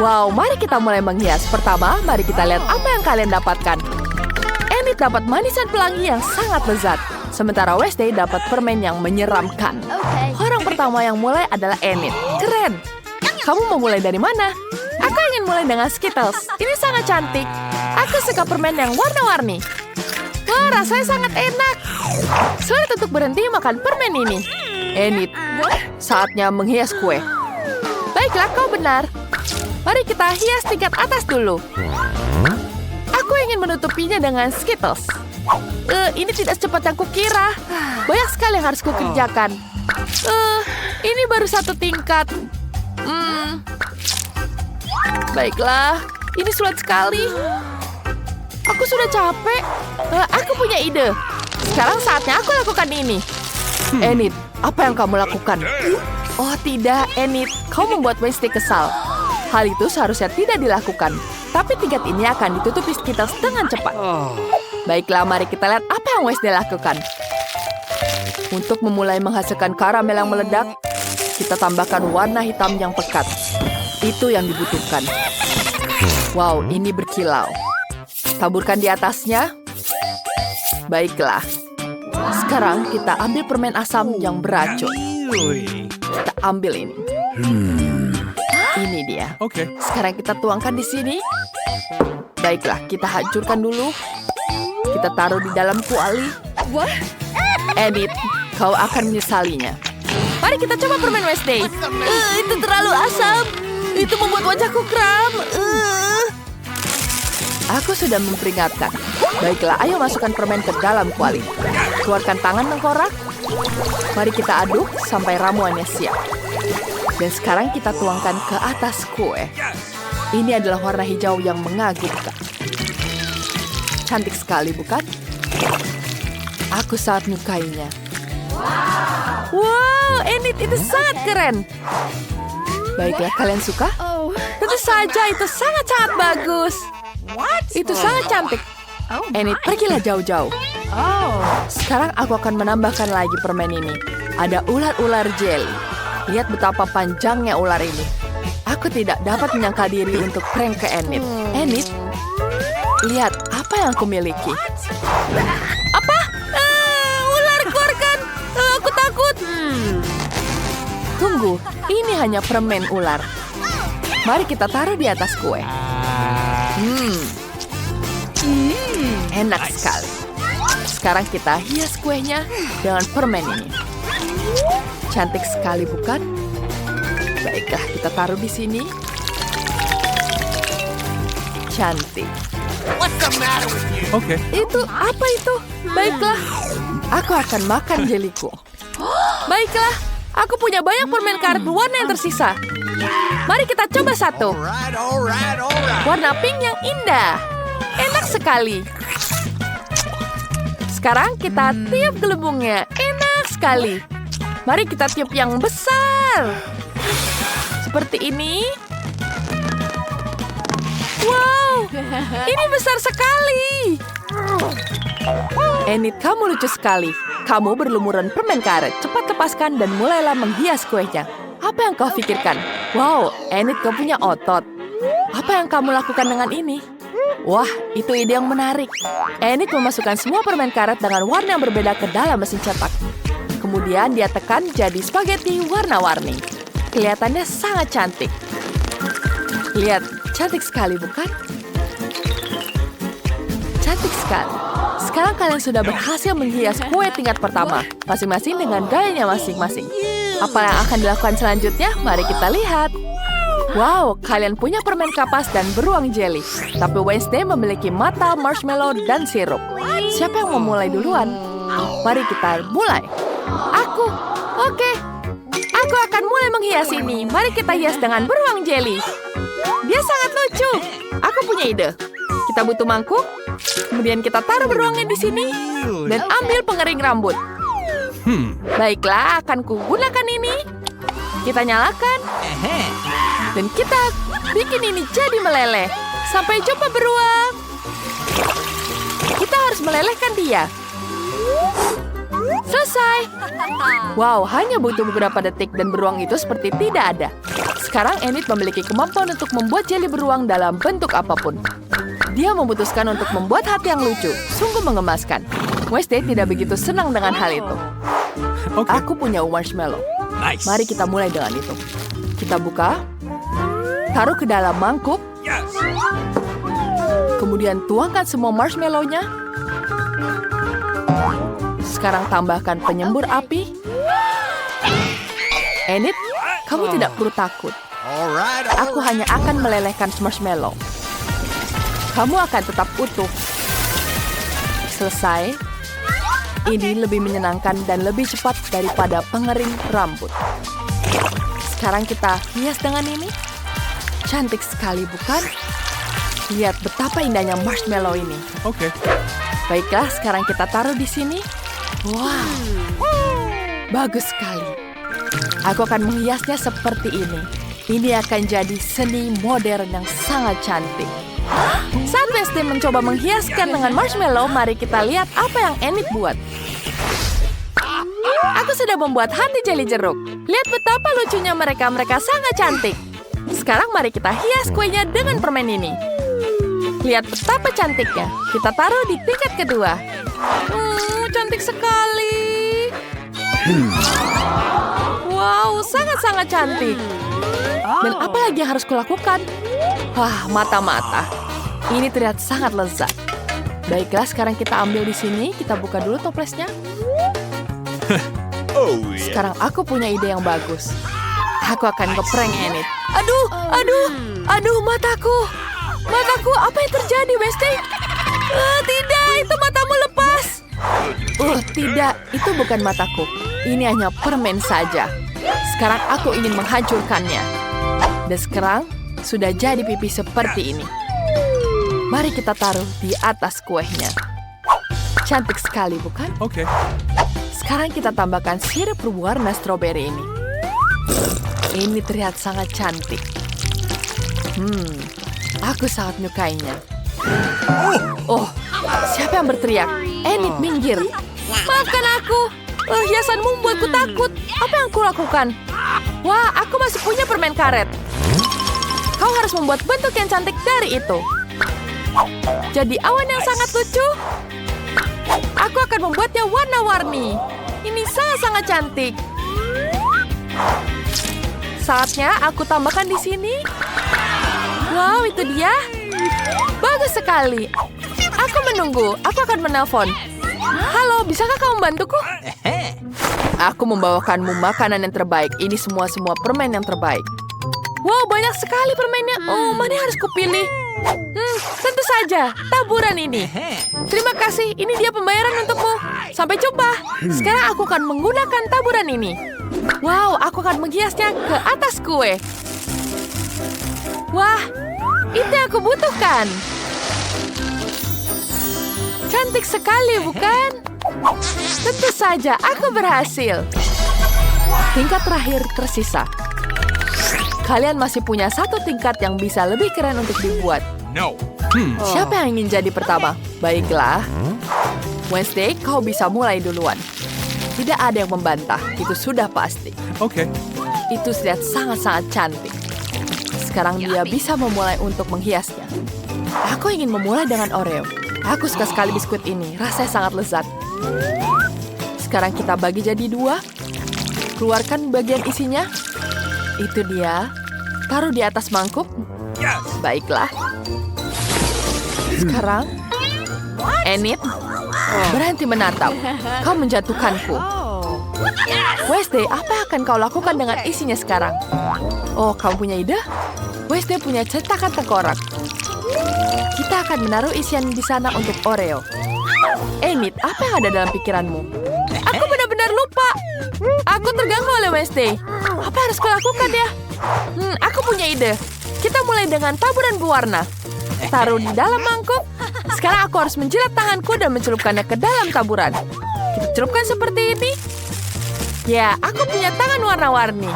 Wow, mari kita mulai menghias. Pertama, mari kita lihat apa yang kalian dapatkan. Enid dapat manisan pelangi yang sangat lezat. Sementara Wednesday dapat permen yang menyeramkan. Orang pertama yang mulai adalah Enid. Keren! Kamu mau mulai dari mana? Aku ingin mulai dengan Skittles. Ini sangat cantik. Aku suka permen yang warna-warni. Wah, rasanya sangat enak. Sulit untuk berhenti makan permen ini. Enid, saatnya menghias kue. Baiklah, kau benar. Mari kita hias tingkat atas dulu. Aku ingin menutupinya dengan Skittles. Ini tidak secepat yang kukira. Banyak sekali yang harus kukerjakan. Ini baru satu tingkat. Baiklah, ini sulit sekali. Aku sudah capek. Aku punya ide. Sekarang saatnya aku lakukan ini. Enid, apa yang kamu lakukan? Oh tidak, Enid. Kau membuat Wednesday kesal. Hal itu seharusnya tidak dilakukan. Tapi tingkat ini akan ditutupi Skittles dengan cepat. Baiklah, mari kita lihat apa yang Wednesday lakukan. Untuk memulai menghasilkan karamel yang meledak, kita tambahkan warna hitam yang pekat. Itu yang dibutuhkan. Wow, ini berkilau. Taburkan di atasnya. Baiklah. Sekarang kita ambil permen asam yang beracun. Kita ambil ini. Ini dia. Oke. Sekarang kita tuangkan di sini. Baiklah, kita hancurkan dulu. Kita taruh di dalam kuali. Edit, kau akan menyesalinya. Mari kita coba permen Wednesday. Itu terlalu asam. Itu membuat wajahku kram. Aku sudah memperingatkan. Baiklah, ayo masukkan permen ke dalam kuali. Keluarkan tangan tengkorak. Mari kita aduk sampai ramuannya siap. Dan sekarang kita tuangkan ke atas kue. Ini adalah warna hijau yang mengagumkan. Cantik sekali, bukan? Aku sangat menyukainya. Wow, Enid, itu sangat keren. Baiklah, kalian suka? Tentu saja, itu sangat-sangat bagus. Itu sangat cantik. Enid, pergilah jauh-jauh. Sekarang aku akan menambahkan lagi permen ini. Ada ular-ular jelly. Lihat betapa panjangnya ular ini. Aku tidak dapat menyangka diri untuk prank ke Enid. Enid, lihat apa yang aku miliki. Apa? Ular, keluarkan. Aku takut. Tunggu, ini hanya permen ular. Mari kita taruh di atas kue. Enak sekali. Sekarang kita hias kuenya dengan permen ini. Cantik sekali, bukan? Baiklah, kita taruh di sini. Cantik. Oke. Itu apa itu? Baiklah, aku akan makan jeliku. Baiklah, aku punya banyak permen karet berwarna yang tersisa. Mari kita coba satu. Warna pink yang indah. Enak sekali. Sekarang kita tiup gelembungnya. Enak sekali. Mari kita tiup yang besar. Seperti ini. Wow, ini besar sekali. Enid, kamu lucu sekali. Kamu berlumuran permen karet. Cepat lepaskan dan mulailah menghias kuenya. Apa yang kau pikirkan? Wow, Enid, kau punya otot. Apa yang kamu lakukan dengan ini? Wah, itu ide yang menarik. Enid memasukkan semua permen karet dengan warna yang berbeda ke dalam mesin cetak. Kemudian dia tekan jadi spaghetti warna-warni. Kelihatannya sangat cantik. Lihat, cantik sekali, bukan? Cantik sekali. Sekarang kalian sudah berhasil menghias kue tingkat pertama, masing-masing dengan gayanya masing-masing. Apa yang akan dilakukan selanjutnya? Mari kita lihat. Wow, kalian punya permen kapas dan beruang jelly. Tapi Wednesday memiliki mata, marshmallow, dan sirup. Siapa yang mau mulai duluan? Mari kita mulai. Aku. Oke. Aku akan mulai menghias ini. Mari kita hias dengan beruang jelly. Dia sangat lucu. Aku punya ide. Kita butuh mangkuk. Kemudian kita taruh beruangnya di sini. Dan ambil pengering rambut. Baiklah, akan kugunakan ini. Kita nyalakan. Dan kita bikin ini jadi meleleh. Sampai jumpa beruang. Kita harus melelehkan dia. Selesai. Wow, hanya butuh beberapa detik dan beruang itu seperti tidak ada. Sekarang Enid memiliki kemampuan untuk membuat jeli beruang dalam bentuk apapun. Dia memutuskan untuk membuat hati yang lucu, sungguh mengemaskan. Wednesday tidak begitu senang dengan hal itu. Aku punya marshmallow. Nice. Mari kita mulai dengan itu. Kita buka, taruh ke dalam mangkuk, kemudian tuangkan semua marshmallow-nya. Sekarang tambahkan penyembur api. Enid, kamu tidak perlu takut. Aku hanya akan melelehkan marshmallow. Kamu akan tetap utuh. Selesai. Ini lebih menyenangkan dan lebih cepat daripada pengering rambut. Sekarang kita hias dengan ini. Cantik sekali, bukan? Lihat betapa indahnya marshmallow ini. Oke. Baiklah, sekarang kita taruh di sini. Wow, bagus sekali. Aku akan menghiasnya seperti ini. Ini akan jadi seni modern yang sangat cantik. Saat Wednesday mencoba menghiaskan dengan marshmallow, mari kita lihat apa yang Enid buat. Aku sudah membuat hati jeli jeruk. Lihat betapa lucunya mereka sangat cantik. Sekarang mari kita hias kuenya dengan permen ini. Lihat betapa cantiknya. Kita taruh di tingkat kedua. Cantik sekali. Wow, sangat-sangat cantik. Dan apa lagi yang harus kulakukan? Wah, mata-mata. Ini terlihat sangat lezat. Baiklah, sekarang kita ambil di sini. Kita buka dulu toplesnya. Sekarang aku punya ide yang bagus. Aku akan ngeprank Enid. Aduh, mataku. Mataku, apa yang terjadi, Wednesday? Tidak, itu matamu lepas. Tidak, itu bukan mataku. Ini hanya permen saja. Sekarang aku ingin menghancurkannya. Dan sekarang sudah jadi pipi seperti ini. Mari kita taruh di atas kuenya. Cantik sekali, bukan? Oke. Sekarang kita tambahkan sirup berwarna stroberi ini. Ini terlihat sangat cantik. Aku sangat menyukainya. Oh, siapa yang berteriak? Enid, minggir. Maafkan aku. Hiasanmu membuatku takut. Apa yang kulakukan? Wah, aku masih punya permen karet. Kau harus membuat bentuk yang cantik dari itu. Jadi awan yang sangat lucu. Aku akan membuatnya warna-warni. Ini sangat-sangat cantik. Saatnya aku tambahkan di sini. Wow, itu dia. Bagus sekali. Aku menunggu. Aku akan menelpon. Halo, bisakah kamu membantuku? Aku membawakanmu makanan yang terbaik. Ini semua permen yang terbaik. Wow, banyak sekali permennya. Mana yang harus kupilih? Tentu saja, taburan ini. Terima kasih, ini dia pembayaran untukmu. Sampai jumpa. Sekarang aku akan menggunakan taburan ini. Wow, aku akan menghiasnya ke atas kue. Wah, itu yang aku butuhkan. Cantik sekali, bukan? Tentu saja, aku berhasil. Tingkat terakhir tersisa. Kalian masih punya satu tingkat yang bisa lebih keren untuk dibuat. No. Siapa yang ingin jadi pertama? Baiklah. Wednesday, kau bisa mulai duluan. Tidak ada yang membantah, itu sudah pasti. Oke. Itu terlihat sangat-sangat cantik. Sekarang dia bisa memulai untuk menghiasnya. Aku ingin memulai dengan Oreo. Aku suka sekali biskuit ini, rasanya sangat lezat. Sekarang kita bagi jadi 2. Keluarkan bagian isinya. Itu dia. Taruh di atas mangkuk. Baiklah. Sekarang, Enid, berhenti menatap. Kau menjatuhkanku. Wednesday, apa yang akan kau lakukan dengan isinya sekarang? Oh, kamu punya ide? Wednesday punya cetakan tengkorak. Kita akan menaruh isian di sana untuk Oreo. Enid, apa yang ada dalam pikiranmu? Aku benar-benar lupa. Aku terganggu oleh Wednesday. Apa harus kulakukan ya? Aku punya ide. Kita mulai dengan taburan berwarna. Taruh di dalam mangkuk. Sekarang aku harus menjilat tanganku dan mencelupkannya ke dalam taburan. Kita celupkan seperti ini. Ya, aku punya tangan warna-warni.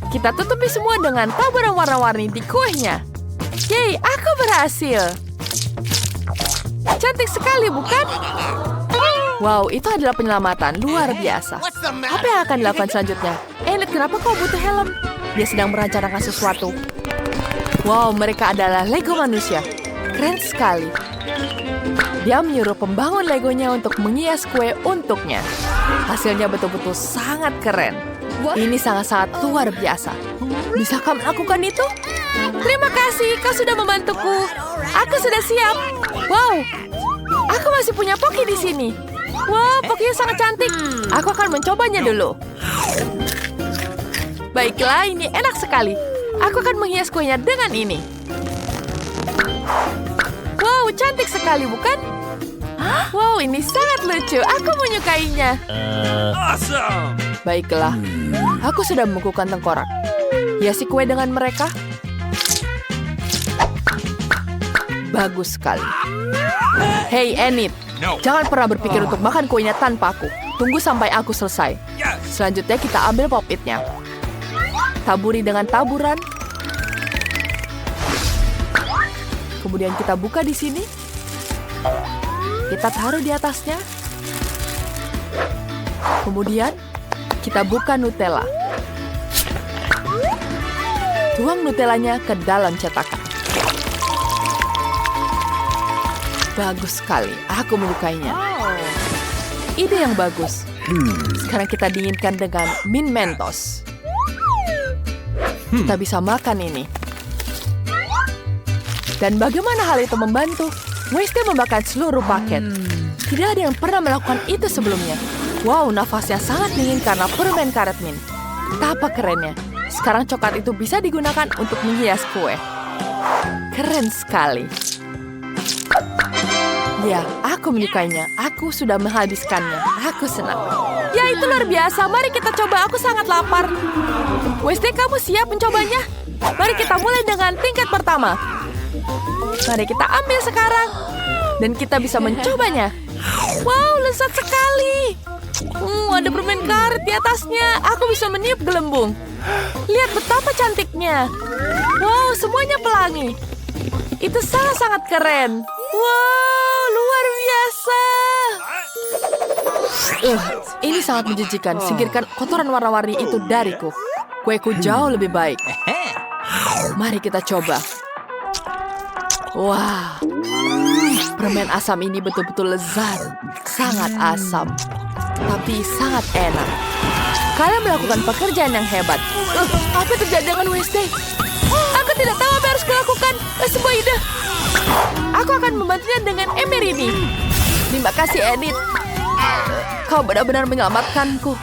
Kita tutupi semua dengan taburan warna-warni di kuenya. Yeay, aku berhasil. Cantik sekali, bukan? Wow, itu adalah penyelamatan luar biasa. Apa yang akan dilakukan selanjutnya? Enid, kenapa kau butuh helm? Dia sedang merencanakan sesuatu. Wow, mereka adalah Lego manusia. Keren sekali. Dia menyuruh pembangun Legonya untuk menghias kue untuknya. Hasilnya betul-betul sangat keren. Ini sangat-sangat luar biasa. Bisakah melakukan itu? Terima kasih, kau sudah membantuku. Aku sudah siap. Wow, aku masih punya Poki di sini. Wow, Pokinya sangat cantik. Aku akan mencobanya dulu. Baiklah, ini enak sekali. Aku akan menghias kuenya dengan ini. Wow, cantik sekali, bukan? Wow, ini sangat lucu. Aku menyukainya. Awesome! Baiklah, aku sudah membekukan tengkorak. Hiasi kue dengan mereka. Bagus sekali. Hey, Enid. No. Jangan pernah berpikir untuk makan kuenya tanpa aku. Tunggu sampai aku selesai. Yes! Selanjutnya kita ambil pop-it-nya. Taburi dengan taburan. Kemudian kita buka di sini. Kita taruh di atasnya. Kemudian kita buka Nutella. Tuang Nutellanya ke dalam cetakan. Bagus sekali. Aku menyukainya. Ide yang bagus. Sekarang kita dinginkan dengan Mint Mentos. Kita bisa makan ini. Dan bagaimana hal itu membantu? Wednesday membakar seluruh paket. Tidak ada yang pernah melakukan itu sebelumnya. Wow, nafasnya sangat dingin karena permen karet mint. Betapa kerennya. Sekarang coklat itu bisa digunakan untuk menghias kue. Keren sekali. Ya, aku menyukainya. Aku sudah menghabiskannya. Aku senang. Ya, itu luar biasa. Mari kita coba. Aku sangat lapar. Wednesday, kamu siap mencobanya? Mari kita mulai dengan tingkat pertama. Mari kita ambil sekarang. Dan kita bisa mencobanya. Wow, lezat sekali. Ada permen karet di atasnya. Aku bisa meniup gelembung. Lihat betapa cantiknya. Wow, semuanya pelangi. Itu sangat-sangat keren. Wow, luar biasa. Ini sangat menjijikan. Singkirkan kotoran warna-warni itu dariku. Kueku jauh lebih baik. Mari kita coba. Wah, permen asam ini betul-betul lezat. Sangat asam, tapi sangat enak. Kalian melakukan pekerjaan yang hebat. Apa terjadi dengan Wednesday? Aku tidak tahu apa yang harus kulakukan. Sebuah ide. Aku akan membantunya dengan ember ini. Terima kasih, Enid. Kau benar-benar menyelamatkanku.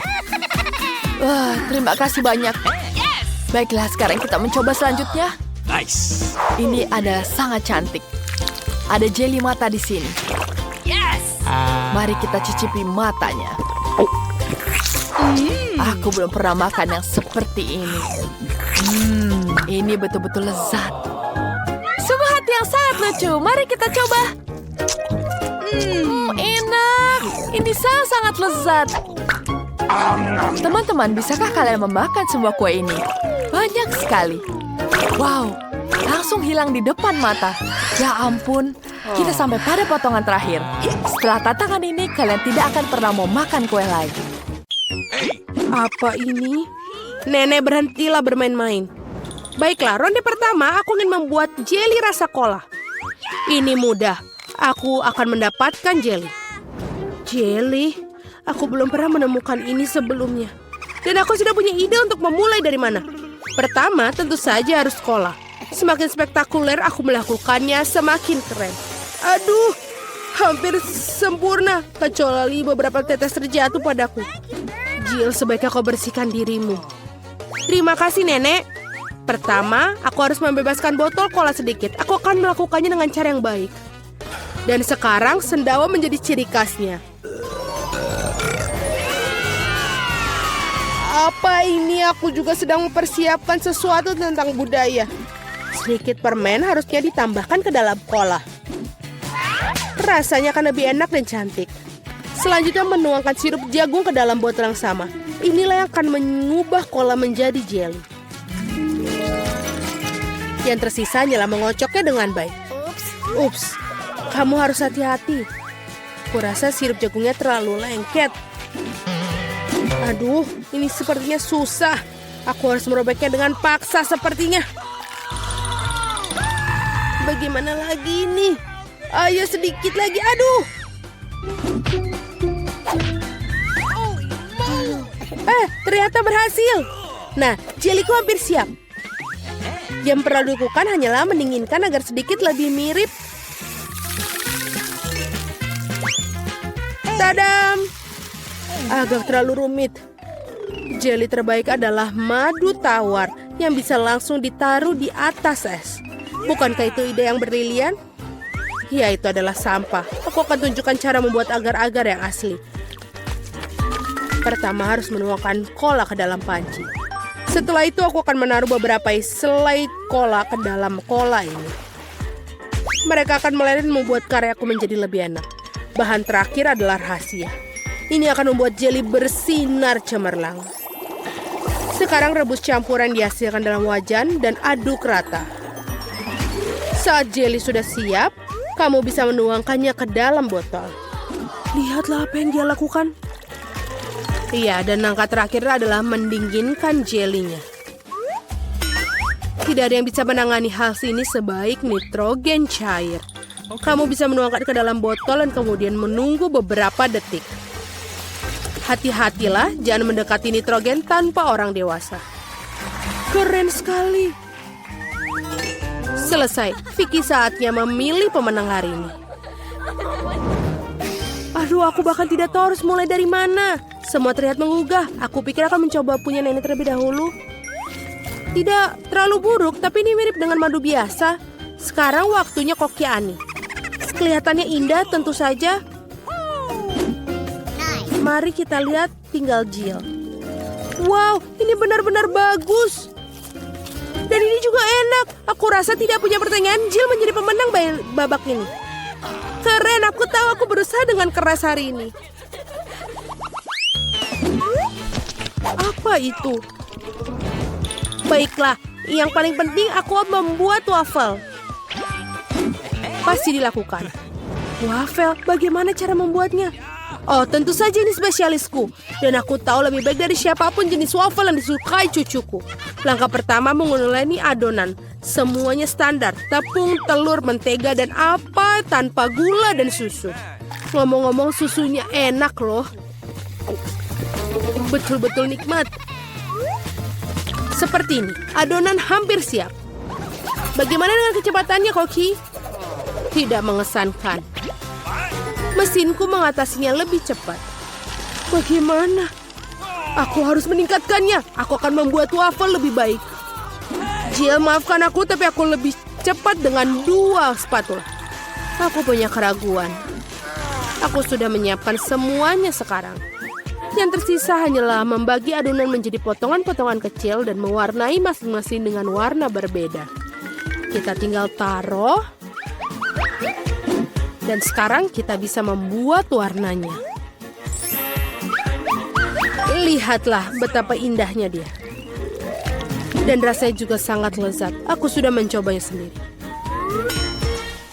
Terima kasih banyak. Baiklah, sekarang kita mencoba selanjutnya. Nice! Ini adalah sangat cantik. Ada jelly mata di sini. Yes! Mari kita cicipi matanya. Aku belum pernah makan yang seperti ini. Ini betul-betul lezat. Sungguh hati yang sangat lucu. Mari kita coba. Enak. Ini sangat lezat. Teman-teman, bisakah kalian memakan semua kue ini? Banyak sekali. Wow, langsung hilang di depan mata. Ya ampun, kita sampai pada potongan terakhir. Setelah tantangan ini, kalian tidak akan pernah mau makan kue lagi. Apa ini? Nenek, berhentilah bermain-main. Baiklah, ronde pertama aku ingin membuat jelly rasa cola. Ini mudah. Aku akan mendapatkan jelly. Jelly? Aku belum pernah menemukan ini sebelumnya. Dan aku sudah punya ide untuk memulai dari mana. Pertama, tentu saja harus cola. Semakin spektakuler aku melakukannya, semakin keren. Aduh, hampir sempurna. Kecuali beberapa tetes terjatuh padaku. Jill, sebaiknya kau bersihkan dirimu. Terima kasih, Nenek. Pertama, aku harus membebaskan botol cola sedikit. Aku akan melakukannya dengan cara yang baik. Dan sekarang, sendawa menjadi ciri khasnya. Apa ini? Aku juga sedang mempersiapkan sesuatu tentang budaya. Sedikit permen harusnya ditambahkan ke dalam cola. Rasanya akan lebih enak dan cantik. Selanjutnya menuangkan sirup jagung ke dalam botol yang sama. Inilah yang akan mengubah cola menjadi jelly. Yang tersisa hanyalah mengocoknya dengan baik. Ups, kamu harus hati-hati. Kurasa sirup jagungnya terlalu lengket. Aduh, ini sepertinya susah. Aku harus merobeknya dengan paksa sepertinya. Bagaimana lagi nih? Ayo sedikit lagi, aduh. Ternyata berhasil. Nah, jeliku hampir siap. Yang perlu dilakukan hanyalah mendinginkan agar sedikit lebih mirip. Tadam! Agak terlalu rumit. Jeli terbaik adalah madu tawar yang bisa langsung ditaruh di atas es. Bukankah itu ide yang brilian? Ya, itu adalah sampah. Aku akan tunjukkan cara membuat agar-agar yang asli. Pertama harus menuangkan cola ke dalam panci. Setelah itu aku akan menaruh beberapa selai cola ke dalam cola ini. Mereka akan meleleh dan membuat karyaku menjadi lebih enak. Bahan terakhir adalah rahasia. Ini akan membuat jeli bersinar cemerlang. Sekarang rebus campuran dihasilkan dalam wajan dan aduk rata. Saat jeli sudah siap, kamu bisa menuangkannya ke dalam botol. Lihatlah apa yang dia lakukan. Iya, dan langkah terakhir adalah mendinginkan jelinya. Tidak ada yang bisa menangani hal ini sebaik nitrogen cair. Kamu bisa menuangkan ke dalam botol dan kemudian menunggu beberapa detik. Hati-hatilah, jangan mendekati nitrogen tanpa orang dewasa. Keren sekali. Selesai, Vicky saatnya memilih pemenang hari ini. Aduh, aku bahkan tidak tahu harus mulai dari mana. Semua terlihat menggugah. Aku pikir akan mencoba punya nenek terlebih dahulu. Tidak terlalu buruk, tapi ini mirip dengan madu biasa. Sekarang waktunya koki Ani. Kelihatannya indah tentu saja. Mari kita lihat tinggal Jill. Wow, ini benar-benar bagus. Dan ini juga enak. Aku rasa tidak punya pertanyaan Jill menjadi pemenang babak ini. Keren, aku tahu aku berusaha dengan keras hari ini. Apa itu? Baiklah, yang paling penting aku membuat waffle. Pasti dilakukan. Waffle, bagaimana cara membuatnya? Oh, tentu saja ini spesialisku. Dan aku tahu lebih baik dari siapapun jenis waffle yang disukai cucuku. Langkah pertama menguleni adonan. Semuanya standar, tepung, telur, mentega, dan apa tanpa gula dan susu. Ngomong-ngomong, susunya enak loh. Betul-betul nikmat. Seperti ini, adonan hampir siap. Bagaimana dengan kecepatannya, Koki? Tidak mengesankan. Mesinku mengatasinya lebih cepat. Bagaimana? Aku harus meningkatkannya. Aku akan membuat waffle lebih baik. Jill, maafkan aku, tapi aku lebih cepat dengan 2 spatula. Aku punya keraguan. Aku sudah menyiapkan semuanya sekarang. Yang tersisa hanyalah membagi adonan menjadi potongan-potongan kecil dan mewarnai masing-masing dengan warna berbeda. Kita tinggal taruh. Dan sekarang kita bisa membuat warnanya. Lihatlah betapa indahnya dia. Dan rasanya juga sangat lezat. Aku sudah mencobanya sendiri.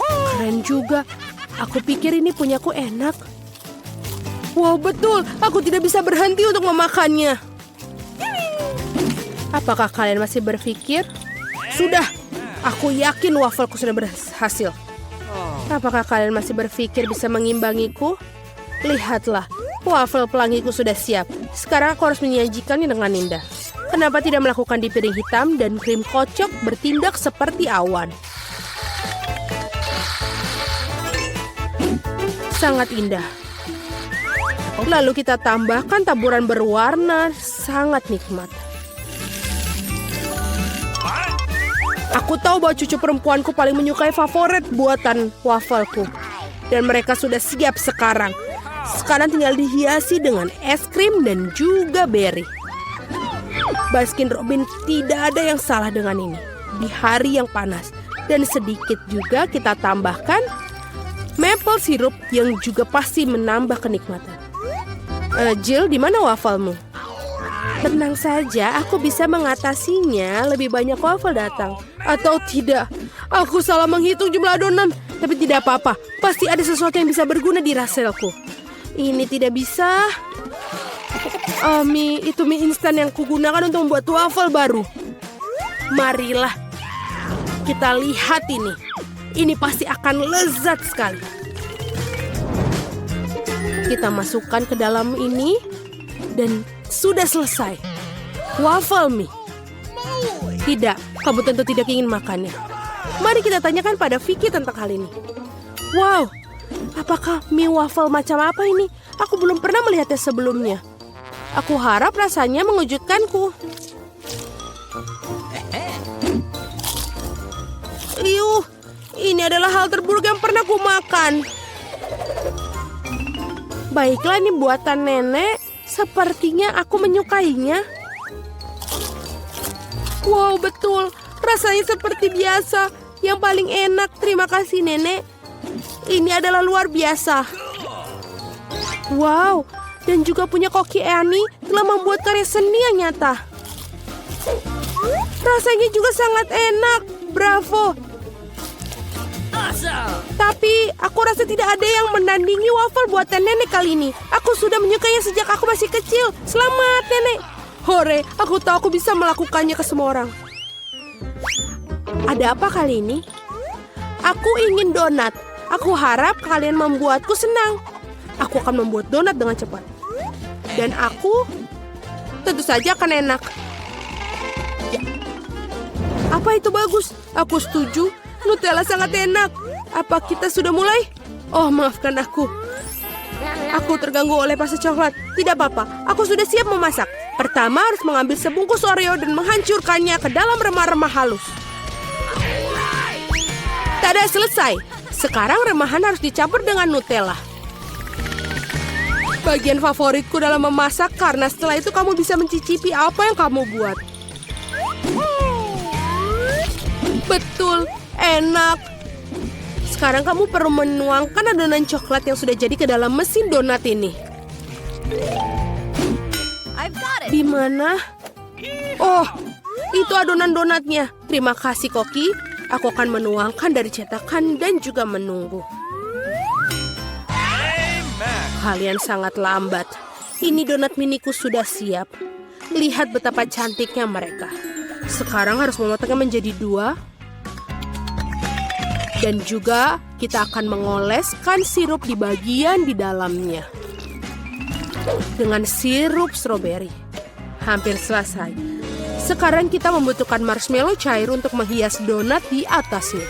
Keren juga. Aku pikir ini punyaku enak. Wow, betul. Aku tidak bisa berhenti untuk memakannya. Apakah kalian masih berpikir? Sudah. Aku yakin wafelku sudah berhasil. Apakah kalian masih berpikir bisa mengimbangiku? Lihatlah. Wafel pelangiku sudah siap. Sekarang aku harus menyajikannya dengan indah. Kenapa tidak melakukan di piring hitam dan krim kocok bertindak seperti awan? Sangat indah. Lalu kita tambahkan taburan berwarna, sangat nikmat. Aku tahu bahwa cucu perempuanku paling menyukai favorit buatan wafelku. Dan mereka sudah siap sekarang. Sekarang tinggal dihiasi dengan es krim dan juga beri. Baskin Robbins, tidak ada yang salah dengan ini. Di hari yang panas. Dan sedikit juga kita tambahkan maple syrup yang juga pasti menambah kenikmatan. Jill, di mana wafelmu? Tenang saja, aku bisa mengatasinya. Lebih banyak waffle datang. Atau tidak, aku salah menghitung jumlah adonan. Tapi tidak apa-apa, pasti ada sesuatu yang bisa berguna di raselku. Ini tidak bisa. Itu mie instan yang kugunakan untuk membuat waffle baru. Marilah kita lihat ini. Ini pasti akan lezat sekali. Kita masukkan ke dalam ini dan sudah selesai. Waffle mie. Tidak, kamu tentu tidak ingin makannya. Mari kita tanyakan pada Vicky tentang hal ini. Wow, apakah mie waffle macam apa ini? Aku belum pernah melihatnya sebelumnya. Aku harap rasanya mengejutkanku. Iuh, ini adalah hal terburuk yang pernah ku makan. Baiklah, ini buatan nenek. Sepertinya aku menyukainya. Wow, betul. Rasanya seperti biasa. Yang paling enak. Terima kasih, nenek. Ini adalah luar biasa. Wow, dan juga punya Koki Annie telah membuat karya seni yang nyata. Rasanya juga sangat enak. Bravo. Awesome. Tapi aku rasa tidak ada yang menandingi waffle buatan nenek kali ini. Aku sudah menyukainya sejak aku masih kecil. Selamat, nenek. Hore, aku tahu aku bisa melakukannya ke semua orang. Ada apa kali ini? Aku ingin donat. Aku harap kalian membuatku senang. Aku akan membuat donat dengan cepat. Dan aku tentu saja akan enak. Apa itu bagus? Aku setuju. Nutella sangat enak. Apa kita sudah mulai? Oh, maafkan aku. Aku terganggu oleh pasta coklat. Tidak apa-apa, aku sudah siap memasak. Pertama harus mengambil sebungkus Oreo dan menghancurkannya ke dalam remah-remah halus. Tada, selesai. Sekarang remahan harus dicampur dengan Nutella. Bagian favoritku dalam memasak karena setelah itu kamu bisa mencicipi apa yang kamu buat. Betul, enak. Sekarang kamu perlu menuangkan adonan coklat yang sudah jadi ke dalam mesin donat ini. Di mana? Oh, itu adonan donatnya. Terima kasih, Koki. Aku akan menuangkan dari cetakan dan juga menunggu. Kalian sangat lambat. Ini donat miniku sudah siap. Lihat betapa cantiknya mereka. Sekarang harus memotongnya menjadi 2. Dan juga kita akan mengoleskan sirup di bagian di dalamnya. Dengan sirup stroberi. Hampir selesai. Sekarang kita membutuhkan marshmallow cair untuk menghias donat di atasnya.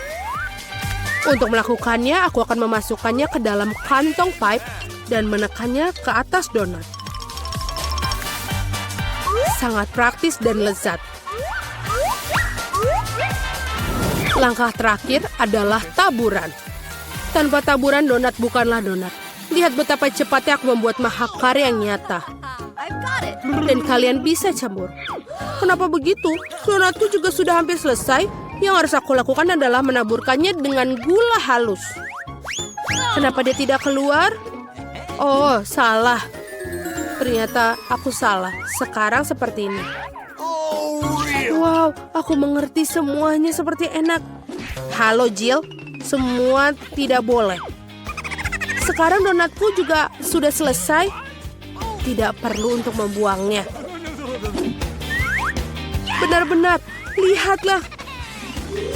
Untuk melakukannya, aku akan memasukkannya ke dalam kantong pipe dan menekannya ke atas donat. Sangat praktis dan lezat. Langkah terakhir adalah taburan. Tanpa taburan, donat bukanlah donat. Lihat betapa cepatnya aku membuat mahakarya yang nyata. Dan kalian bisa campur. Kenapa begitu? Donatku juga sudah hampir selesai. Yang harus aku lakukan adalah menaburkannya dengan gula halus. Kenapa dia tidak keluar? Oh, salah. Ternyata aku salah. Sekarang seperti ini. Wow, aku mengerti semuanya seperti enak. Halo, Jill. Semua tidak boleh. Sekarang donatku juga sudah selesai. Tidak perlu untuk membuangnya. Benar-benar, lihatlah.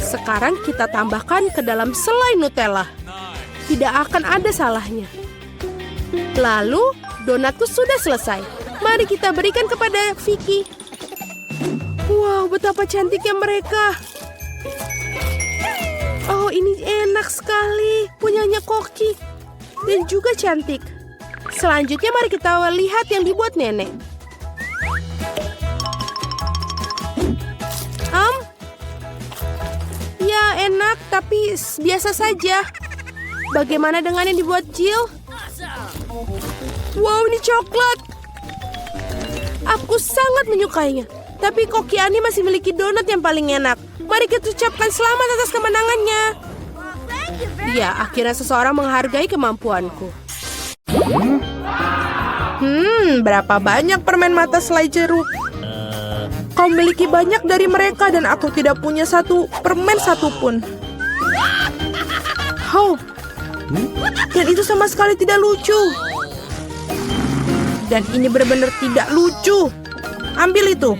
Sekarang kita tambahkan ke dalam selai Nutella. Tidak akan ada salahnya. Lalu, donatku sudah selesai. Mari kita berikan kepada Vicky. Wow, betapa cantiknya mereka. Oh, ini enak sekali. Punyanya Koki. Dan juga cantik. Selanjutnya mari kita lihat yang dibuat nenek. Ya, enak, tapi biasa saja. Bagaimana dengan yang dibuat Jill? Wow, ini coklat. Aku sangat menyukainya. Tapi Koki Annie masih memiliki donat yang paling enak. Mari kita ucapkan selamat atas kemenangannya. Ya, akhirnya seseorang menghargai kemampuanku. Berapa banyak permen mata selai jeruk? Kau memiliki banyak dari mereka dan aku tidak punya satu permen satupun. Dan itu sama sekali tidak lucu. Dan ini benar-benar tidak lucu. Ambil itu.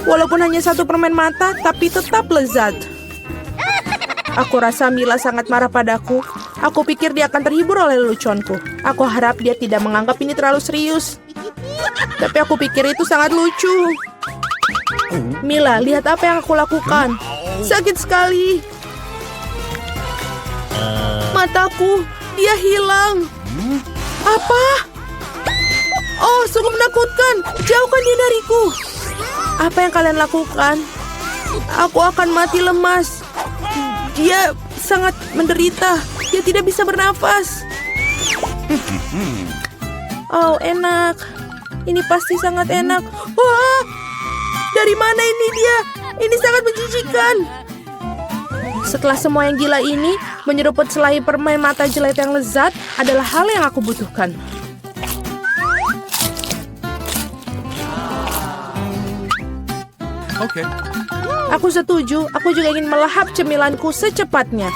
Walaupun hanya satu permen mata, tapi tetap lezat. Aku rasa Mila sangat marah padaku. Aku pikir dia akan terhibur oleh leluconku. Aku harap dia tidak menganggap ini terlalu serius. Tapi aku pikir itu sangat lucu. Mila, lihat apa yang aku lakukan. Sakit sekali. Mataku, dia hilang. Apa? Oh, sungguh menakutkan. Jauhkan dia dariku. Apa yang kalian lakukan? Aku akan mati lemas. Dia sangat menderita. Dia tidak bisa bernafas. Oh, enak. Ini pasti sangat enak. Wah! Dari mana ini dia? Ini sangat menjijikan. Setelah semua yang gila ini, menyeruput selai permen mata jelek yang lezat adalah hal yang aku butuhkan. Okay. Aku setuju, aku juga ingin melahap cemilanku secepatnya.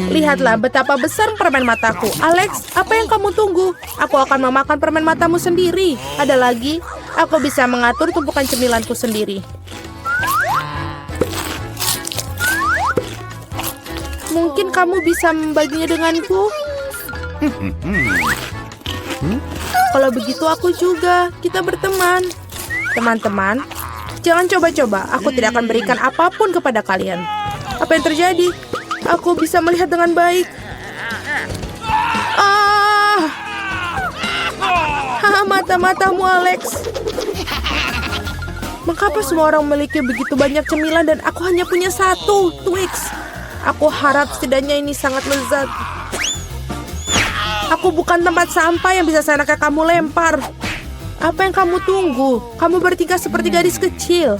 Lihatlah betapa besar permen mataku. Alex, apa yang kamu tunggu? Aku akan memakan permen matamu sendiri. Ada lagi, aku bisa mengatur tumpukan cemilanku sendiri. Mungkin kamu bisa membaginya denganku? Kalau begitu aku juga. Kita berteman. Teman-teman, jangan coba-coba. Aku tidak akan berikan apapun kepada kalian. Apa yang terjadi? Aku bisa melihat dengan baik. Mata-matamu, Alex. Mengapa semua orang memiliki begitu banyak cemilan dan aku hanya punya satu, Twix? Aku harap setidaknya ini sangat lezat. Aku bukan tempat sampah yang bisa seenaknya kamu lempar. Apa yang kamu tunggu? Kamu bertingkah seperti gadis kecil.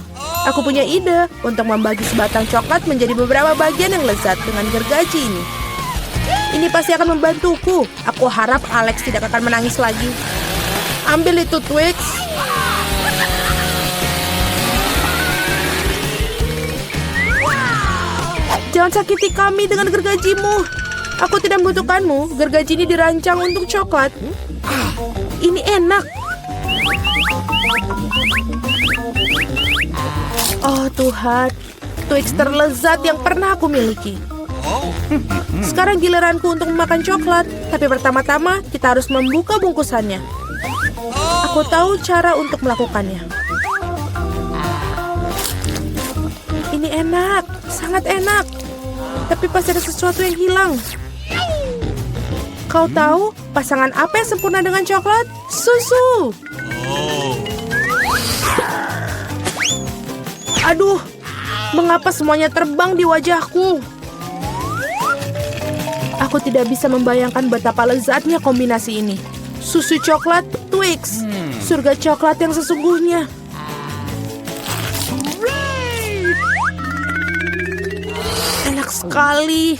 Aku punya ide untuk membagi sebatang coklat menjadi beberapa bagian yang lezat dengan gergaji ini. Ini pasti akan membantuku. Aku harap Alex tidak akan menangis lagi. Ambil itu, Twix. Jangan sakiti kami dengan gergajimu. Aku tidak membutuhkanmu. Gergaji ini dirancang untuk coklat. Ini enak. Oh Tuhan, Twix terlezat yang pernah aku miliki. Sekarang giliranku untuk memakan coklat. Tapi pertama-tama kita harus membuka bungkusannya. Aku tahu cara untuk melakukannya. Ini enak, sangat enak. Tapi pasti ada sesuatu yang hilang. Kau tahu pasangan apa yang sempurna dengan coklat? Susu. Aduh, mengapa semuanya terbang di wajahku? Aku tidak bisa membayangkan betapa lezatnya kombinasi ini. Susu coklat, Twix. Surga coklat yang sesungguhnya. Enak sekali.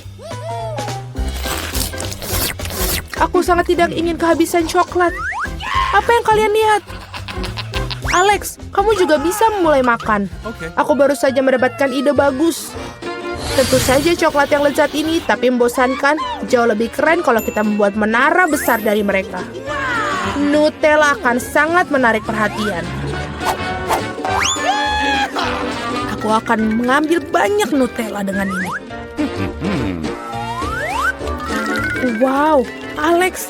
Aku sangat tidak ingin kehabisan coklat. Apa yang kalian lihat? Alex, kamu juga bisa mulai makan. Aku baru saja mendapatkan ide bagus. Tentu saja coklat yang lezat ini, tapi membosankan. Jauh lebih keren kalau kita membuat menara besar dari mereka. Nutella akan sangat menarik perhatian. Aku akan mengambil banyak Nutella dengan ini. Wow, Alex,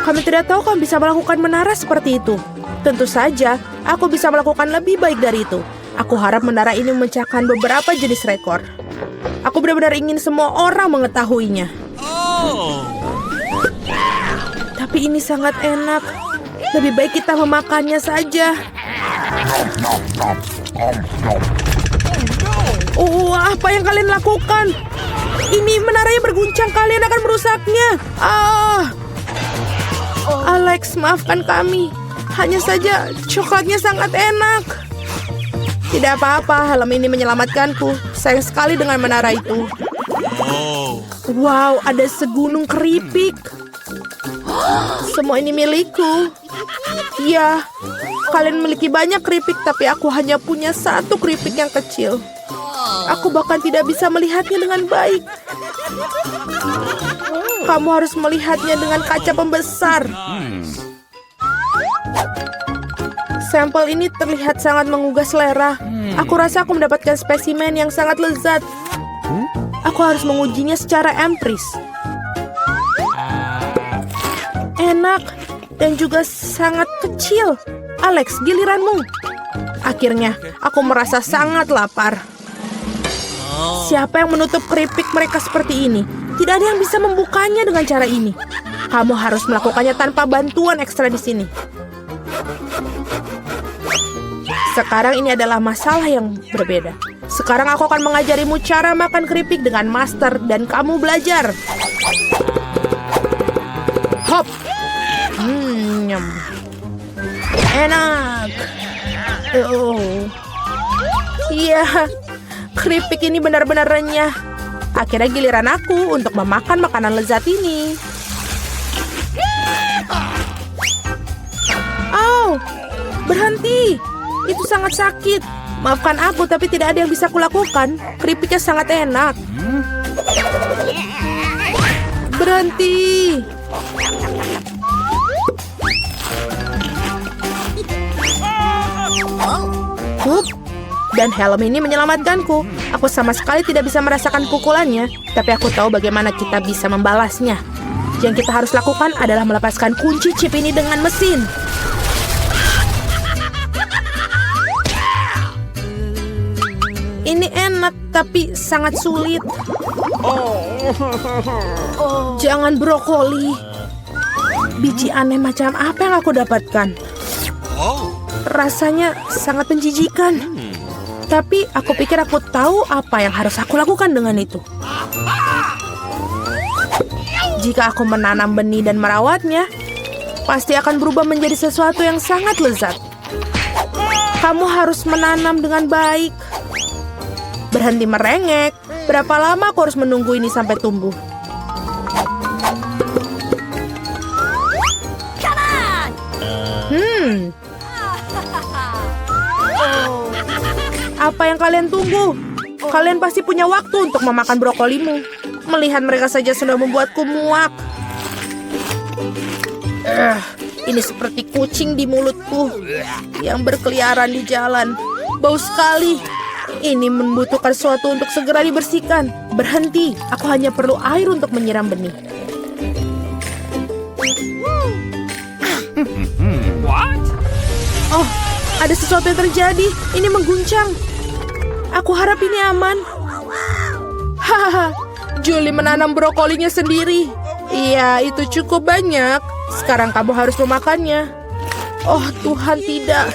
kami tidak tahu kamu bisa melakukan menara seperti itu. Tentu saja, aku bisa melakukan lebih baik dari itu. Aku harap menara ini memecahkan beberapa jenis rekor. Aku benar-benar ingin semua orang mengetahuinya. Tapi ini sangat enak. Lebih baik kita memakannya saja. Oh, apa yang kalian lakukan? Ini menaranya berguncang, kalian akan merusaknya. Alex, maafkan kami. Hanya saja coklatnya sangat enak. Tidak apa-apa, helm ini menyelamatkanku. Sayang sekali dengan menara itu. Wow, ada segunung keripik. Semua ini milikku. Ya, kalian memiliki banyak keripik, tapi aku hanya punya satu keripik yang kecil. Aku bahkan tidak bisa melihatnya dengan baik. Kamu harus melihatnya dengan kaca pembesar. Sampel ini terlihat sangat menggugah selera. Aku rasa aku mendapatkan spesimen yang sangat lezat. Aku harus mengujinya secara empiris. Enak dan juga sangat kecil. Alex, giliranmu. Akhirnya, aku merasa sangat lapar. Siapa yang menutup keripik mereka seperti ini? Tidak ada yang bisa membukanya dengan cara ini. Kamu harus melakukannya tanpa bantuan ekstra di sini. Sekarang ini adalah masalah yang berbeda. Sekarang aku akan mengajarimu cara makan keripik dengan master dan kamu belajar. Hop. Nyam. Enak. Oh. Iya. Keripik ini benar-benar renyah. Akhirnya giliran aku untuk memakan makanan lezat ini. Oh, berhenti. Itu sangat sakit. Maafkan aku, tapi tidak ada yang bisa kulakukan. Keripiknya sangat enak. Berhenti. Hup. Dan helm ini menyelamatkanku. Aku sama sekali tidak bisa merasakan pukulannya, tapi aku tahu bagaimana kita bisa membalasnya. Yang kita harus lakukan adalah melepaskan kunci chip ini dengan mesin. Ini enak, tapi sangat sulit. Jangan brokoli. Biji aneh macam apa yang aku dapatkan? Rasanya sangat menjijikan. Tapi aku pikir aku tahu apa yang harus aku lakukan dengan itu. Jika aku menanam benih dan merawatnya, pasti akan berubah menjadi sesuatu yang sangat lezat. Kamu harus menanam dengan baik. Berhenti merengek. Berapa lama aku harus menunggu ini sampai tumbuh? Apa yang kalian tunggu? Kalian pasti punya waktu untuk memakan brokolimu. Melihat mereka saja sudah membuatku muak. Ini seperti kucing di mulutku yang berkeliaran di jalan. Bau sekali. Ini membutuhkan sesuatu untuk segera dibersihkan. Berhenti, aku hanya perlu air untuk menyiram benih. What? Oh, ada sesuatu yang terjadi. Ini mengguncang. Aku harap ini aman. Hahaha, Julie menanam brokolinya sendiri. Iya, itu cukup banyak. Sekarang kamu harus memakannya. Oh Tuhan, tidak.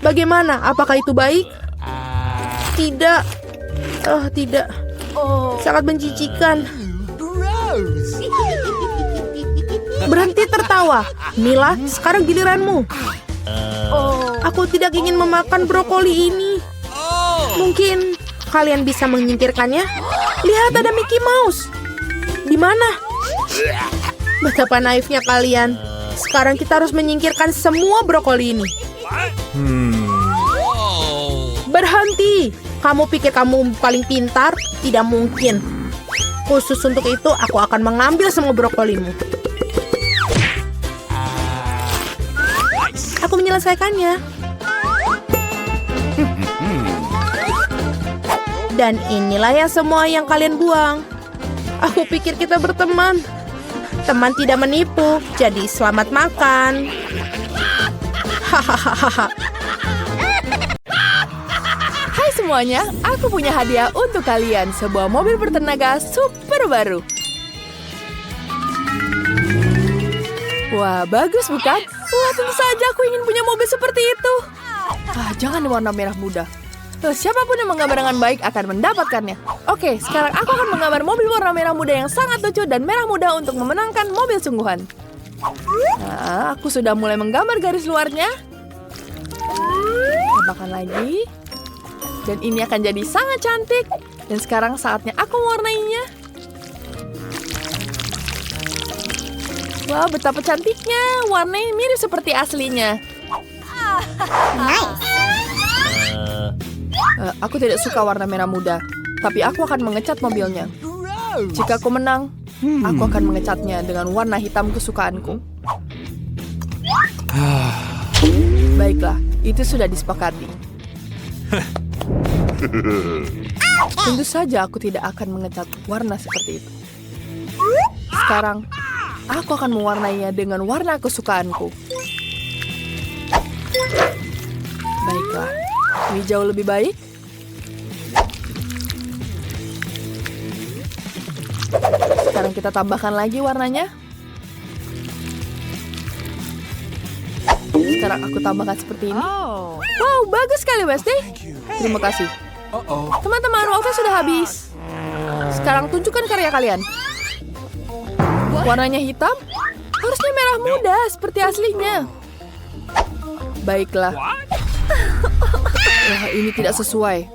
Bagaimana? Apakah itu baik? Tidak. Oh, tidak. Sangat menjijikan. Berhenti tertawa. Mila, sekarang giliranmu. Aku tidak ingin memakan brokoli ini. Mungkin kalian bisa menyingkirkannya? Lihat, ada Mickey Mouse. Di mana? Betapa naifnya kalian. Sekarang kita harus menyingkirkan semua brokoli ini. Berhenti. Kamu pikir kamu paling pintar? Tidak mungkin. Khusus untuk itu, aku akan mengambil semua brokolimu. Aku menyelesaikannya. Dan inilah yang semua yang kalian buang. Aku pikir kita berteman. Teman tidak menipu, jadi selamat makan. Hahaha. Hai semuanya, aku punya hadiah untuk kalian. Sebuah mobil bertenaga super baru. Wah, bagus bukan? Wah, tentu saja aku ingin punya mobil seperti itu. Jangan warna merah muda. Siapapun yang menggambar dengan baik akan mendapatkannya. Oke, sekarang aku akan menggambar mobil warna merah muda yang sangat lucu dan merah muda untuk memenangkan mobil sungguhan. Nah, aku sudah mulai menggambar garis luarnya. Tambahkan lagi. Dan ini akan jadi sangat cantik. Dan sekarang saatnya aku mewarnainya. Wah, betapa cantiknya. Warnanya mirip seperti aslinya. Nice. Aku tidak suka warna merah muda. Tapi aku akan mengecat mobilnya. Jika aku menang, aku akan mengecatnya dengan warna hitam kesukaanku. Baiklah, itu sudah disepakati. Tentu saja aku tidak akan mengecat warna seperti itu. Sekarang, aku akan mewarnainya dengan warna kesukaanku. Baiklah, ini jauh lebih baik. Sekarang kita tambahkan lagi warnanya. Sekarang aku tambahkan seperti ini. Wow, bagus sekali, Westy. Terima kasih. Teman-teman, waktu sudah habis. Sekarang tunjukkan karya kalian. Warnanya hitam? Harusnya merah muda, seperti aslinya. Baiklah. Wah, ini tidak sesuai.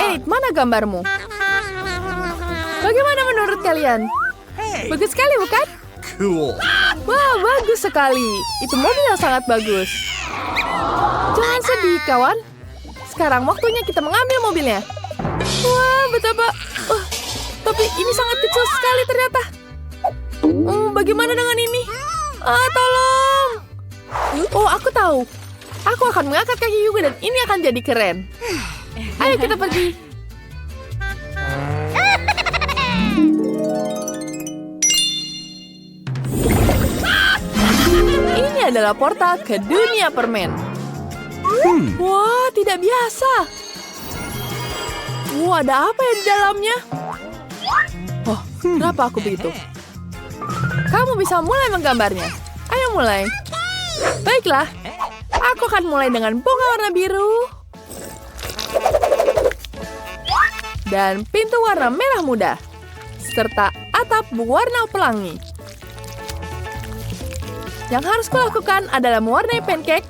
Enid, mana gambarmu? Bagaimana menurut kalian? Bagus sekali, bukan? Cool. Wah, bagus sekali. Itu mobil yang sangat bagus. Jangan sedih, kawan. Sekarang waktunya kita mengambil mobilnya. Wah, betapa... tapi ini sangat kecil sekali ternyata. Bagaimana dengan ini? Tolong. Oh, aku tahu. Aku akan mengangkat kaki juga dan ini akan jadi keren. Ayo kita pergi. Ini adalah portal ke dunia permen. Wah, tidak biasa. Wah, ada apa ya di dalamnya? Oh, kenapa aku begitu? Kamu bisa mulai menggambarnya. Ayo mulai. Baiklah, aku akan mulai dengan bunga warna biru. Dan pintu warna merah muda. Serta atap berwarna pelangi. Yang harus kulakukan adalah mewarnai pancake.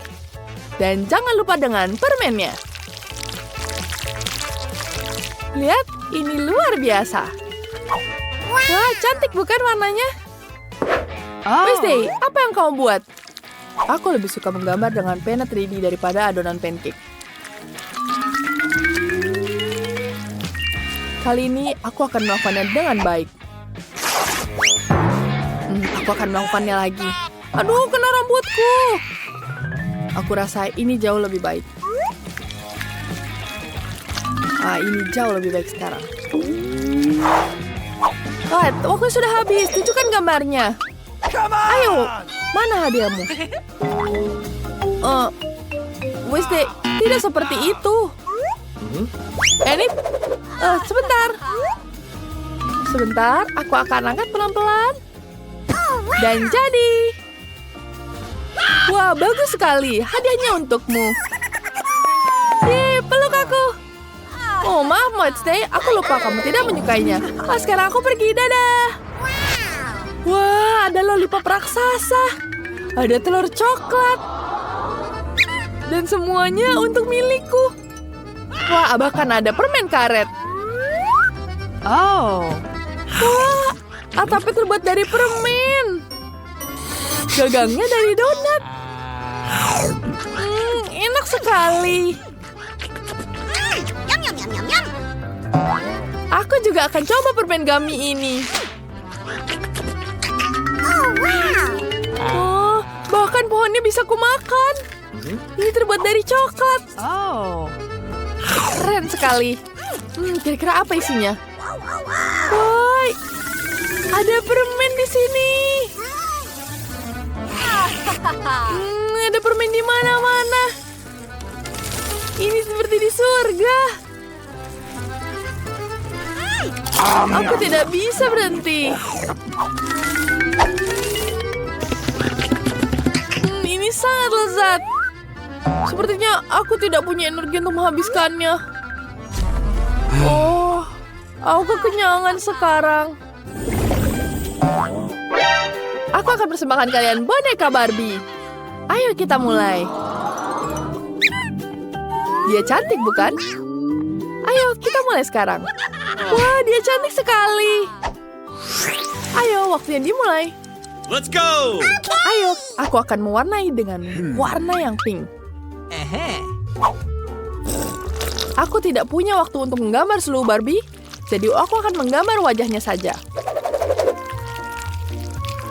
Dan jangan lupa dengan permennya. Lihat, ini luar biasa. Wah, cantik bukan warnanya? Wednesday, apa yang kamu buat? Aku lebih suka menggambar dengan pena 3D daripada adonan pancake. Kali ini aku akan melakukannya dengan baik. Aku akan melakukannya lagi. Aduh, kena rambutku. Aku rasa ini jauh lebih baik. Ini jauh lebih baik sekarang. Waktu sudah habis. Tunjukkan gambarnya. Ayo, mana hadiahmu? Wednesday, tidak seperti itu. Enid, sebentar. Sebentar, aku akan angkat pelan-pelan. Dan jadi. Wah, bagus sekali. Hadiahnya untukmu. Peluk aku. Oh, maaf, Wednesday. Aku lupa kamu tidak menyukainya. Sekarang aku pergi. Dadah. Wah, ada lollipop raksasa. Ada telur coklat. Dan semuanya untuk milikku. Wah, bahkan ada permen karet. Wah, atapnya terbuat dari permen. Gagangnya dari donat. Enak sekali. Aku juga akan coba permen gummy ini. Bahkan pohonnya bisa kumakan. Ini terbuat dari coklat. Keren sekali. Kira-kira apa isinya? Woi, ada permen di sini. Ada permen di mana-mana. Ini seperti di surga. Aku tidak bisa berhenti. Ini sangat lezat. Sepertinya aku tidak punya energi untuk menghabiskannya. Oh, aku kekenyangan sekarang. Aku akan persembahkan kalian boneka Barbie. Ayo kita mulai. Dia cantik bukan? Ayo kita mulai sekarang. Wah, dia cantik sekali. Ayo, waktunya dimulai. Let's go. Ayo, aku akan mewarnai dengan warna yang pink. Aku tidak punya waktu untuk menggambar seluruh Barbie. Jadi aku akan menggambar wajahnya saja.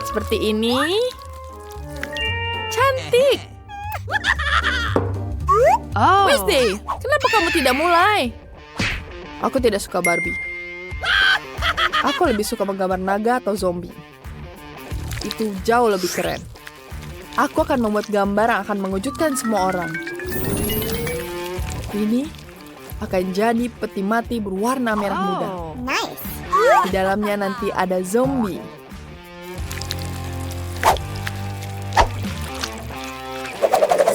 Seperti ini. Cantik. Wednesday, kenapa kamu tidak mulai? Aku tidak suka Barbie. Aku lebih suka menggambar naga atau zombie. Itu jauh lebih keren. Aku akan membuat gambar yang akan mengejutkan semua orang. Ini akan jadi peti mati berwarna merah muda. Nice. Di dalamnya nanti ada zombie.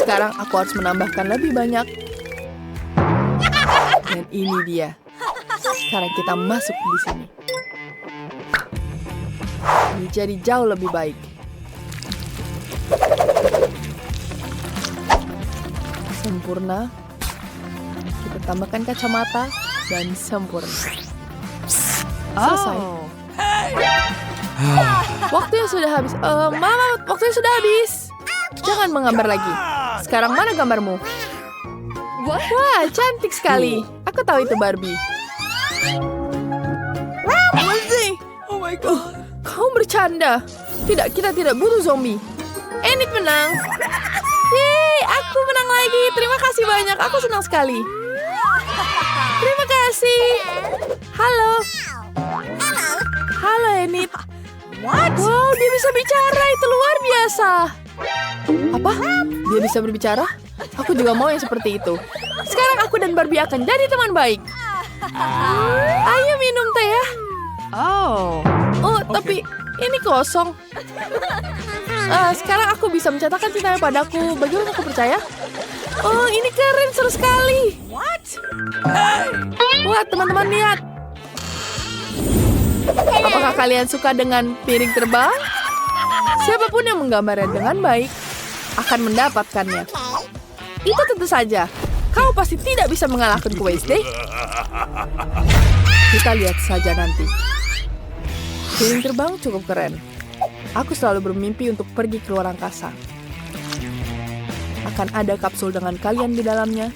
Sekarang aku harus menambahkan lebih banyak. Dan ini dia. Sekarang kita masuk di sini. Ini jadi jauh lebih baik. Sempurna. Kita tambahkan kacamata dan sempurna. Selesai. Waktunya sudah habis. Mama, waktunya sudah habis. Jangan menggambar lagi. Sekarang mana gambarmu? Wah, cantik sekali. Aku tahu itu Barbie. Wednesday. Oh my God. Kamu bercanda. Tidak, kita tidak butuh zombie. Enid menang. Yeay, aku menang lagi. Terima kasih banyak. Aku senang sekali. Terima kasih. Halo. Halo, Enid. Wow, dia bisa bicara. Itu luar biasa. Apa? Dia bisa berbicara? Aku juga mau yang seperti itu. Sekarang aku dan Barbie akan jadi teman baik. Ayo minum teh ya. Oh, tapi ini kosong. Sekarang aku bisa mencatatkan cintanya padaku. Bagaimana aku percaya? Oh, ini keren, seru sekali. Wah, teman-teman lihat. Apakah kalian suka dengan piring terbang? Siapapun yang menggambarnya dengan baik akan mendapatkannya. Itu tentu saja. Kau pasti tidak bisa mengalahkanku, Wednesday. Kita lihat saja nanti. Piring terbang cukup keren. Aku selalu bermimpi untuk pergi ke luar angkasa. Akan ada kapsul dengan kalian di dalamnya.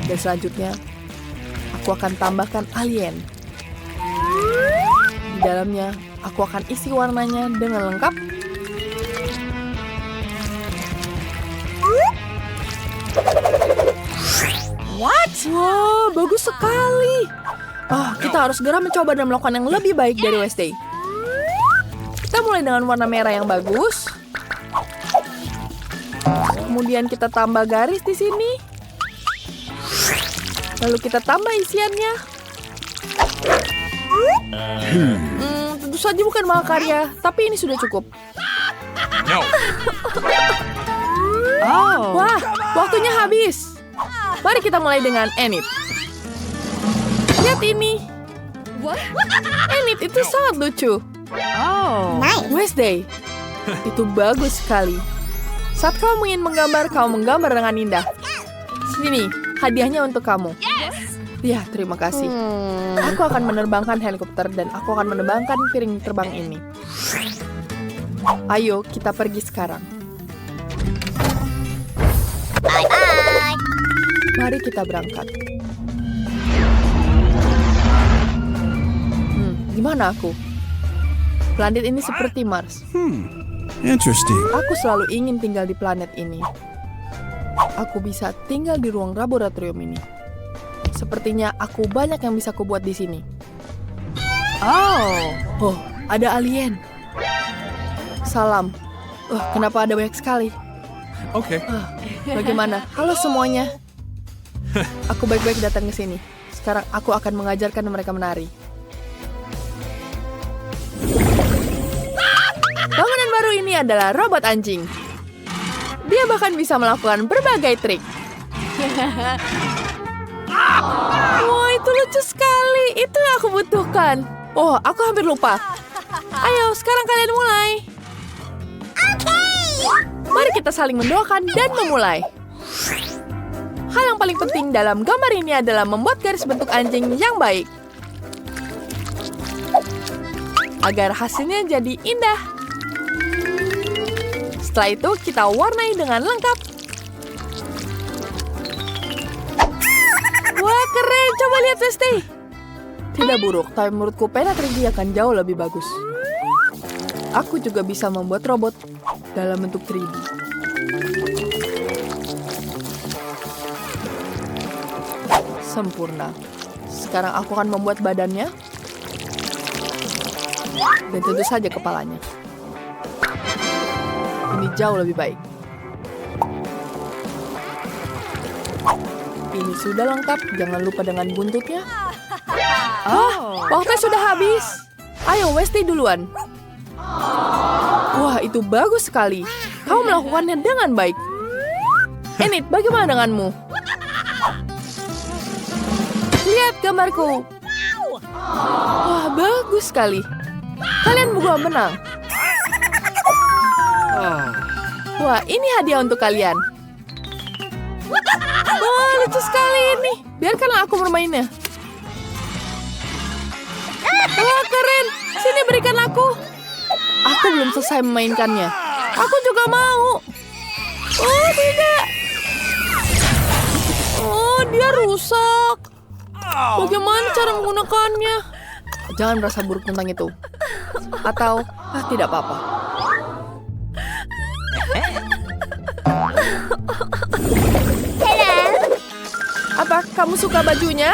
Dan selanjutnya, aku akan tambahkan alien. Di dalamnya, aku akan isi warnanya dengan lengkap. Wow, bagus sekali. Kita harus segera mencoba dan melakukan yang lebih baik dari Wednesday. Kita mulai dengan warna merah yang bagus. Kemudian kita tambah garis di sini. Lalu kita tambah isiannya. Tentu saja bukan mahakarya, tapi ini sudah cukup. Wah, waktunya habis. Mari kita mulai dengan Enid. Lihat ini. Enid itu sangat lucu. Nice. Wednesday, itu bagus sekali. Saat kamu ingin menggambar, kamu menggambar dengan indah. Sini, hadiahnya untuk kamu. Ya, terima kasih. Aku akan menerbangkan helikopter dan aku akan menerbangkan piring terbang ini. Ayo, kita pergi sekarang. Bye-bye. Mari kita berangkat. Gimana aku? Planet ini seperti Mars. Interesting. Aku selalu ingin tinggal di planet ini. Aku bisa tinggal di ruang laboratorium ini. Sepertinya aku banyak yang bisa kubuat di sini. Oh, ada alien. Salam. Kenapa ada banyak sekali? Okay. Bagaimana? Halo semuanya. Aku baik-baik datang ke sini. Sekarang aku akan mengajarkan mereka menari. Bangunan baru ini adalah robot anjing. Dia bahkan bisa melakukan berbagai trik. Wah, itu lucu sekali. Itu yang aku butuhkan. Oh, aku hampir lupa. Ayo, sekarang kalian mulai. Mari kita saling mendoakan dan memulai. Hal yang paling penting dalam gambar ini adalah membuat garis bentuk anjing yang baik. Agar hasilnya jadi indah. Setelah itu kita warnai dengan lengkap. What? keren. Coba lihat, Westy. Tidak buruk, tapi menurutku pena 3D akan jauh lebih bagus. Aku juga bisa membuat robot dalam bentuk 3D. Sempurna. Sekarang aku akan membuat badannya. Dan tentu saja kepalanya. Ini jauh lebih baik. Ini sudah lengkap, jangan lupa dengan buntutnya. Waktu sudah habis. Ayo, Westy duluan. Wah, itu bagus sekali. Kau melakukannya dengan baik. Enid, bagaimana denganmu? Lihat gambarku. Wah, bagus sekali. Kalian berdua menang. Wah, ini hadiah untuk kalian. Wah, lucu sekali ini. Biarkanlah aku bermainnya. Wah, keren. Sini berikan aku. Aku belum selesai memainkannya. Aku juga mau. Oh, tidak. Oh, dia rusak. Bagaimana cara menggunakannya? Jangan merasa buruk tentang itu. Atau, tidak apa-apa. Apa kamu suka bajunya?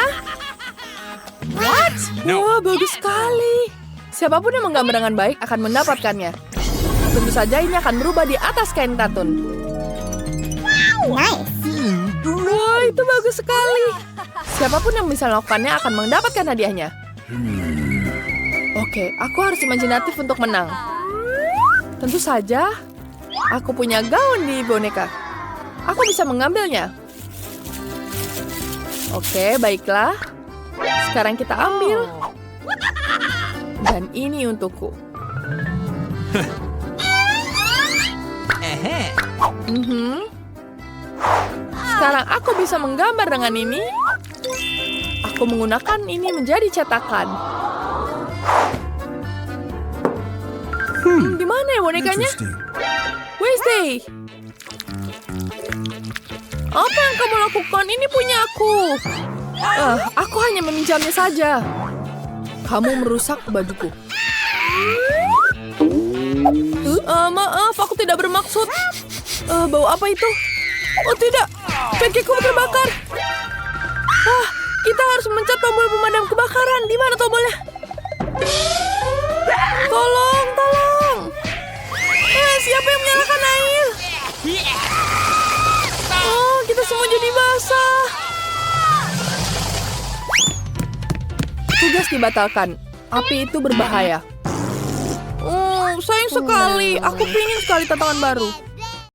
What? Wah, bagus sekali. Siapapun yang menggambar dengan baik akan mendapatkannya. Tentu saja ini akan berubah di atas kain katun. Nice. Wah, itu bagus sekali. Siapapun yang bisa melakukannya akan mendapatkan hadiahnya. Oke, aku harus imajinatif untuk menang. Tentu saja, aku punya gaun di boneka. Aku bisa mengambilnya. Oke, baiklah. Sekarang kita ambil. Dan ini untukku. Sekarang aku bisa menggambar dengan ini. Aku menggunakan ini menjadi cetakan. Di mana ya bonekanya? Interesting. Wednesday. Apa yang kamu lakukan? Ini punya aku. Aku hanya meminjamnya saja. Kamu merusak bajuku. Maaf, aku tidak bermaksud. Bau apa itu? Oh tidak, pancakeku terbakar. Kita harus mencet tombol pemadam kebakaran. Di mana tombolnya? Tolong, tolong. Siapa yang menyalakan air? Oh, kita semua jadi basah. Tugas dibatalkan. Api itu berbahaya. Sayang sekali. Aku pingin sekali tantangan baru.